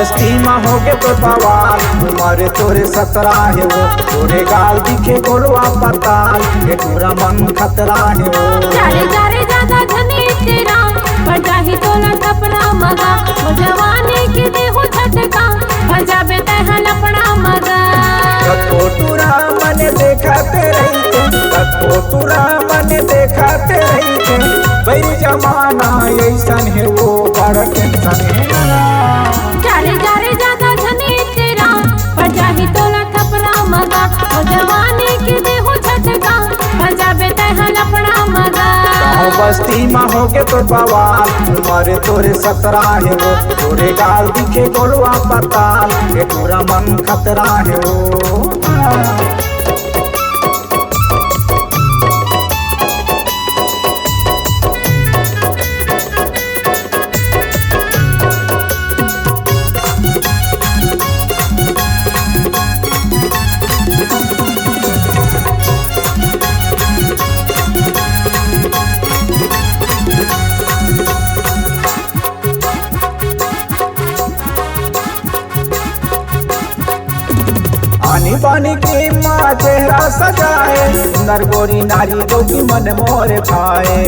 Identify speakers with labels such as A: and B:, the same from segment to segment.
A: बस्ती में हो गए तो बवाल, उम्र तोरे 17 है वो, तोरे गाल दिखे गोलवा पताल, ये पूरा मन खतरा है वो।
B: जारे जारे ज्यादा धनी तेरा, बजाही तोला कपड़ा मगा, वो जवानी की देहु झटका, पंजाबे तह लपड़ा मगा।
A: कटोटुरा मने देखाते रही थे, कटोटुरा मने देखाते रही थे, भाई जमाना ऐसन है वो बड़ा टेंशन है।
B: जारे जारे ज्यादा धनी तेरा, बजाही तोला कपड़ा मगा, वो जवानी की देहु झटका, पंजाबे तह लपड़ा मगा।
A: बस्ती में हो गए तो बवाल, उम्र तोरे 17 है वो, तोरे गाल दिखे गोलवा पताल, ये पूरा मन खतरा है वो। आनी बानी की माँ चेहरा सजाए, सुंदर गोरी नारी जो की मन मोर खाए,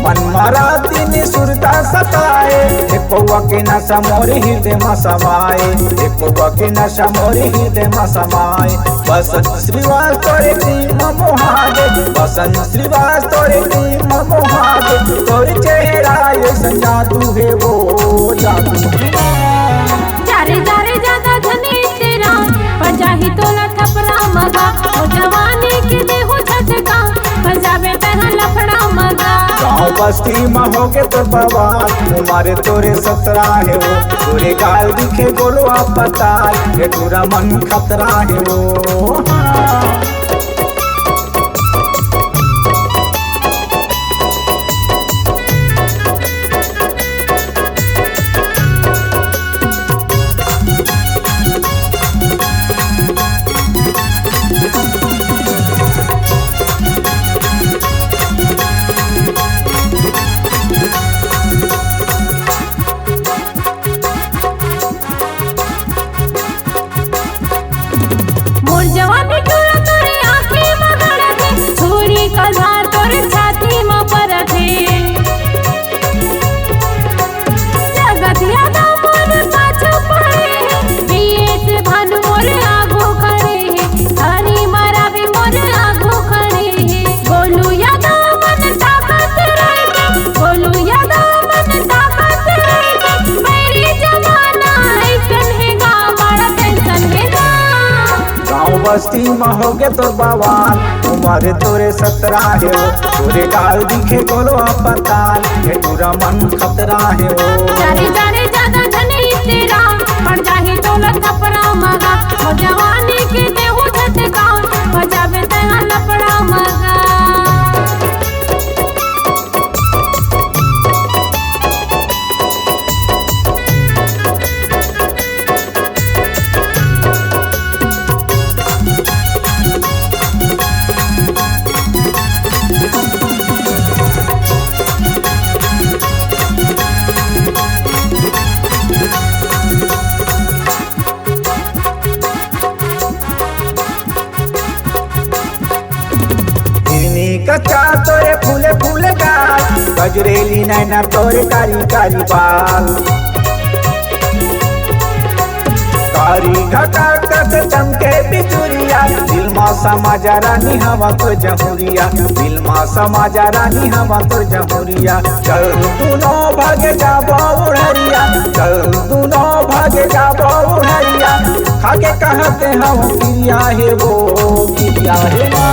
A: मन मारा दिन सुरता सताए, एक पौवा के नशा मोर हृदय में समाए, एक पौवा के नशा मोर हृदय में समाए। बसंत श्रीवास तोरे की मोहागे, बसंत श्रीवास तोरे की मोहागे, तोरे चेहरा ये जादू है वो जादू।
B: जारे जारे ज्यादा धनी तेरा, पंजाही तोला थपड़ा मगा, वो जवानी की देहु झटका, पंजाबे तह लफड़ा मगा।
A: गाँव बस्ती में हो गए तो बवाल, उम्र तोरे 17 है वो, तोरे गाल दिखे गोलवा पताल, ये पूरा मन खतरा है वो।
B: जवानी टोला तोरे आँखें में गड़थे, छुरी का धार तोरे छाती में परथे, जगतिया दा मोर पाछू पड़े, बीए से भानु मोर आगो खड़े, हरी मारा भी मोर आगो खड़े, गोलू यादा मन ताकत रहे, गोलू यादा मन ताकत रहे, मेरी जमाना ऐसन है गा, बड़ा टेंशन है गा।
A: गाँव बस्ती में हो गए तो बवाल, उम्र तोरे 17 है वो, तोरे गाल दिखे गोलवा पताल, ये पूरा मन खतरा है वो।
B: जारे जारे ज्यादा धनी तेरा, पंजाही तोला थपड़ा मगा, वो जवानी की देहु झटका, पंजाबे तह लपड़ा मगा।
A: कच्चा तोरे फूले फूले गाल, गजरेली नैना तोरे कारी कारी बाल, कारी घटा कत चमके बिजुरिया, दिल मा समाजा रानी हवा तो जहुरिया, दिल मा समाजा रानी हवा तो जहुरिया। चल दोनों भागे जाबो उड़रिया, चल दोनों भागे जाबो उड़रिया, खाके कहते हम क्रिया है वो क्रिया है ना।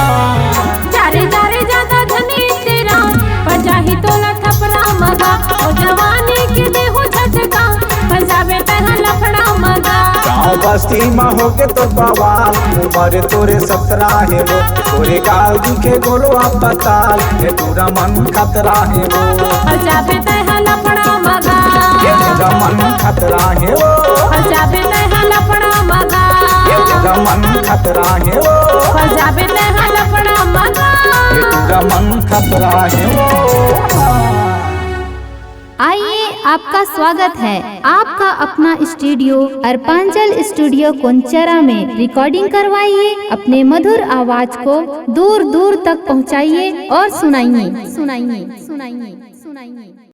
B: जारे जारे ज्यादा धनी तेरा, पंजाही तोला थपड़ा मगा, वो जवानी की देहु झटका, पंजाबे तह लफड़ा मगा।
A: गाँव बस्ती में हो गए तो बवाल, उम्र तोरे 17 है वो, तोरे गाल दिखे गोलवा पताल, ये पूरा मन खतरा है वो।
B: पंजाबे तह लफड़ा मगा,
A: ये पूरा मन खतरा है वो।
B: पंजाबे तह लफड़ा मगा,
A: ये पूरा मन खतरा है वो।
B: पंजाबे तह लफड़ा मगा,
A: ये पूरा मन खतरा है वो।
B: आइए आपका स्वागत है। आपका अपना स्टूडियो अर्पांचल स्टूडियो कुंचरा में रिकॉर्डिंग करवाइए। अपने मधुर आवाज को दूर दूर तक पहुंचाइए और सुनाइए।